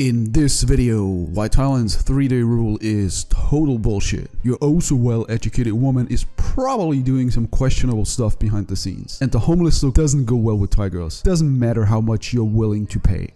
In this video, why Thailand's 3-day rule is total bullshit. Your oh so well educated woman is probably doing some questionable stuff behind the scenes. And the homeless look doesn't go well with Thai girls. Doesn't matter how much you're willing to pay.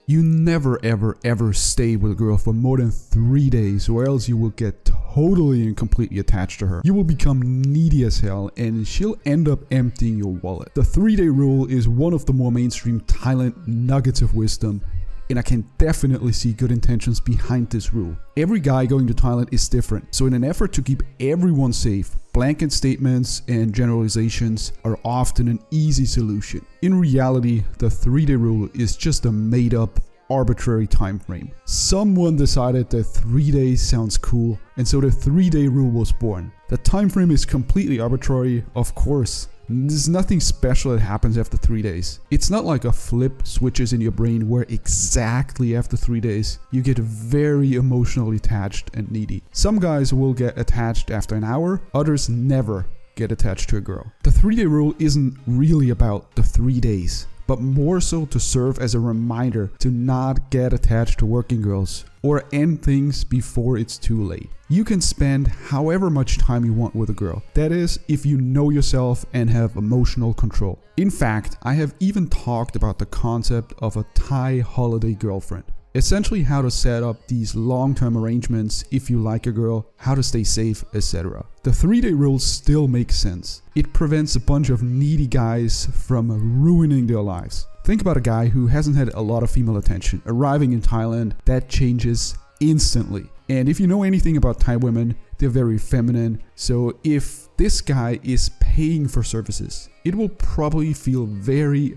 You never ever stay with a girl for more than 3 days, or else you will get totally and completely attached to her. You will become needy as hell and she'll end up emptying your wallet. The 3-day rule is one of the more mainstream Thailand nuggets of wisdom, and I can definitely see good intentions behind this rule. Every guy going to Thailand is different, so in an effort to keep everyone safe, blanket statements and generalizations are often an easy solution. In reality, the 3-day rule is just a made-up, arbitrary time frame. Someone decided that 3 days sounds cool, and so the 3-day rule was born. The time frame is completely arbitrary, of course. There's nothing special that happens after 3 days. It's not like a flip switches in your brain where exactly after 3 days you get very emotionally attached and needy. Some guys will get attached after an hour, others never get attached to a girl. The 3-day rule isn't really about the 3 days, but more so to serve as a reminder to not get attached to working girls or end things before it's too late. You can spend however much time you want with a girl. That is, if you know yourself and have emotional control. In fact, I have even talked about the concept of a Thai holiday girlfriend. Essentially how to set up these long-term arrangements if you like a girl, how to stay safe, etc. The 3-day rule still makes sense. It prevents a bunch of needy guys from ruining their lives. Think about a guy who hasn't had a lot of female attention. Arriving in Thailand, that changes instantly. And if you know anything about Thai women, they're very feminine. So if this guy is paying for services, it will probably feel very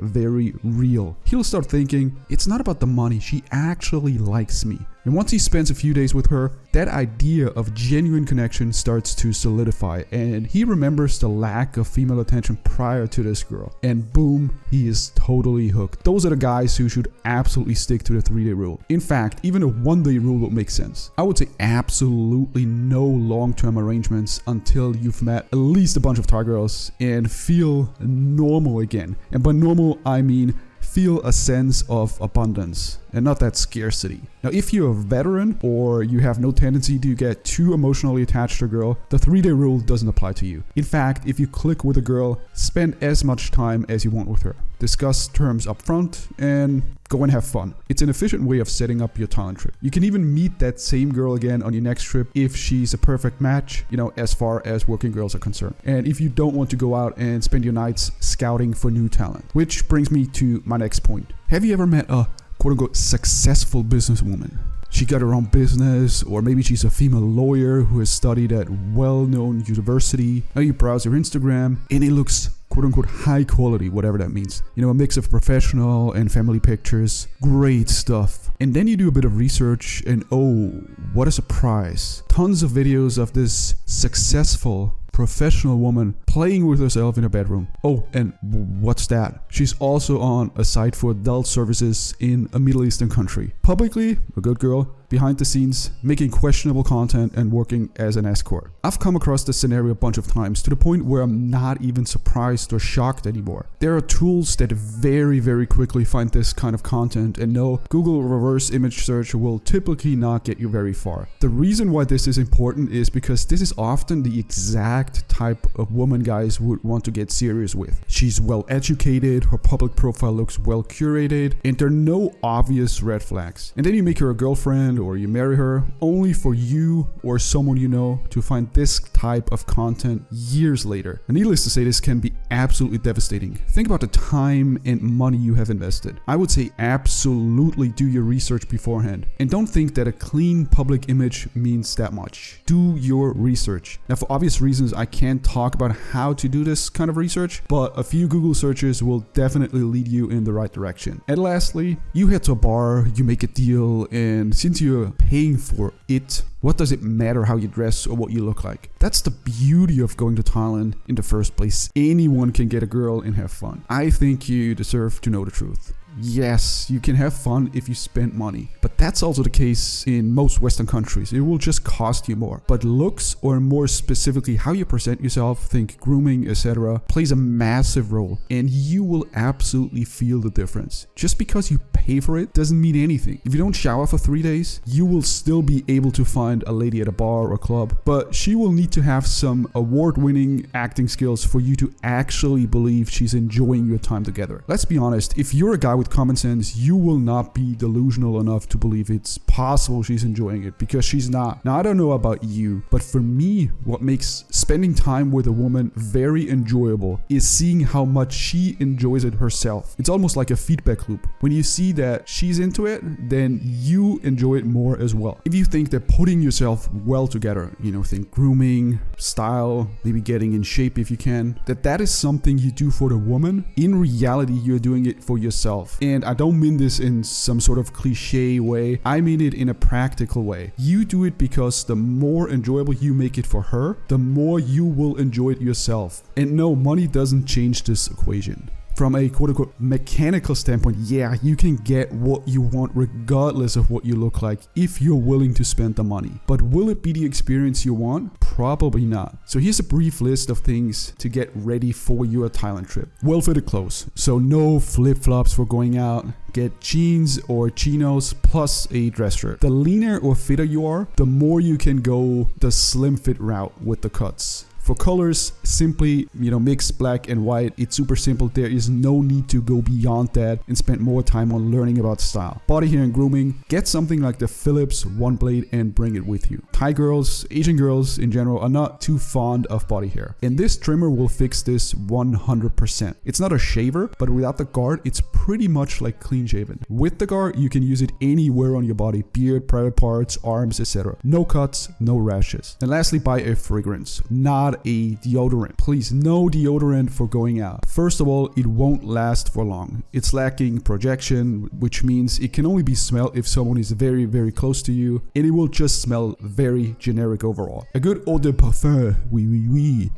real. He'll start thinking, it's not about the money, she actually likes me. And once he spends a few days with her, that idea of genuine connection starts to solidify, and he remembers the lack of female attention prior to this girl. And boom, he is totally hooked. Those are the guys who should absolutely stick to the 3-day rule. In fact, even a 1-day rule would make sense. I would say absolutely no long-term arrangements until you've met at least a bunch of Thai girls and feel normal again. And by normal, I mean feel a sense of abundance and not that scarcity. Now, if you're a veteran or you have no tendency to get too emotionally attached to a girl, the 3-day rule doesn't apply to you. In fact, if you click with a girl, spend as much time as you want with her. Discuss terms up front and go and have fun. It's an efficient way of setting up your Thailand trip. You can even meet that same girl again on your next trip if she's a perfect match, as far as working girls are concerned. And if you don't want to go out and spend your nights scouting for new talent. Which brings me to my next point. Have you ever met a quote-unquote successful businesswoman? She got her own business, or maybe she's a female lawyer who has studied at well-known university. Now you browse her Instagram and it looks quote-unquote high quality, whatever that means. A mix of professional and family pictures. Great stuff. And then you do a bit of research and oh, what a surprise. Tons of videos of this successful professional woman playing with herself in her bedroom. Oh, and what's that? She's also on a site for adult services in a Middle Eastern country. Publicly, a good girl. Behind the scenes, making questionable content and working as an escort. I've come across this scenario a bunch of times to the point where I'm not even surprised or shocked anymore. There are tools that very quickly find this kind of content, and no, Google reverse image search will typically not get you very far. The reason why this is important is because this is often the exact type of woman guys would want to get serious with. She's well educated, her public profile looks well curated, and there are no obvious red flags. And then you make her a girlfriend or you marry her only for you or someone you know to find this type of content years later. And needless to say, this can be absolutely devastating. Think about the time and money you have invested. I would say absolutely do your research beforehand. And don't think that a clean public image means that much. Do your research. Now, for obvious reasons, I can't talk about how to do this kind of research, but a few Google searches will definitely lead you in the right direction. And lastly, you head to a bar, you make a deal, and since you're paying for it, what does it matter how you dress or what you look like? That's the beauty of going to Thailand in the first place. Anyone can get a girl and have fun. I think you deserve to know the truth. Yes, you can have fun if you spend money, but that's also the case in most Western countries. It will just cost you more. But looks, or more specifically how you present yourself, think grooming, etc., plays a massive role, and you will absolutely feel the difference. Just because you pay pay for it doesn't mean anything. If you don't shower for 3 days, you will still be able to find a lady at a bar or club, but she will need to have some award-winning acting skills for you to actually believe she's enjoying your time together. Let's be honest, if you're a guy with common sense, you will not be delusional enough to believe it's possible she's enjoying it, because she's not. Now, I don't know about you, but for me, what makes spending time with a woman very enjoyable is seeing how much she enjoys it herself. It's almost like a feedback loop. When you see that she's into it, then you enjoy it more as well. If you think that putting yourself well together, think grooming, style, maybe getting in shape if you can, that is something you do for the woman, in reality, you're doing it for yourself. And I don't mean this in some sort of cliche way. I mean it in a practical way. You do it because the more enjoyable you make it for her, the more you will enjoy it yourself. And no, money doesn't change this equation. From a quote-unquote mechanical standpoint, yeah, you can get what you want regardless of what you look like if you're willing to spend the money. But will it be the experience you want? Probably not. So here's a brief list of things to get ready for your Thailand trip. Well-fitted clothes. So no flip-flops for going out. Get jeans or chinos plus a dress shirt. The leaner or fitter you are, the more you can go the slim fit route with the cuts. For colors, simply, mix black and white. It's super simple. There is no need to go beyond that and spend more time on learning about style. Body hair and grooming, get something like the Philips One Blade and bring it with you. Thai girls, Asian girls in general are not too fond of body hair. And this trimmer will fix this 100%. It's not a shaver, but without the guard, it's pretty much like clean shaven. With the guard, you can use it anywhere on your body, beard, private parts, arms, etc. No cuts, no rashes. And lastly, buy a fragrance, not a deodorant. Please, no deodorant for going out. First of all, it won't last for long. It's lacking projection, which means it can only be smelled if someone is very, very close to you, and it will just smell very generic overall. A good eau de parfum,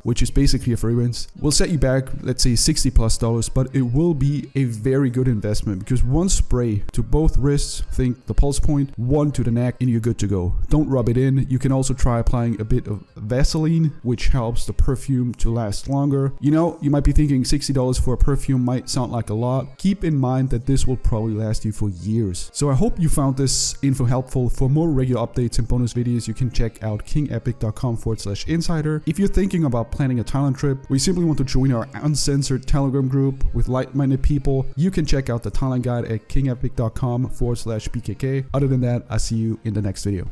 which is basically a fragrance, will set you back, let's say $60+, but it will be a very good investment because one spray to both wrists, think the pulse point, one to the neck, and you're good to go. Don't rub it in. You can also try applying a bit of Vaseline, which helps the perfume to last longer. You might be thinking $60 for a perfume might sound like a lot. Keep in mind that this will probably last you for years. So I hope you found this info helpful. For more regular updates and bonus videos, you can check out kingepic.com/insider. If you're thinking about planning a Thailand trip, or you simply want to join our uncensored Telegram group with like-minded people, you can check out the Thailand guide at kingepic.com/bkk. Other than that, I'll see you in the next video.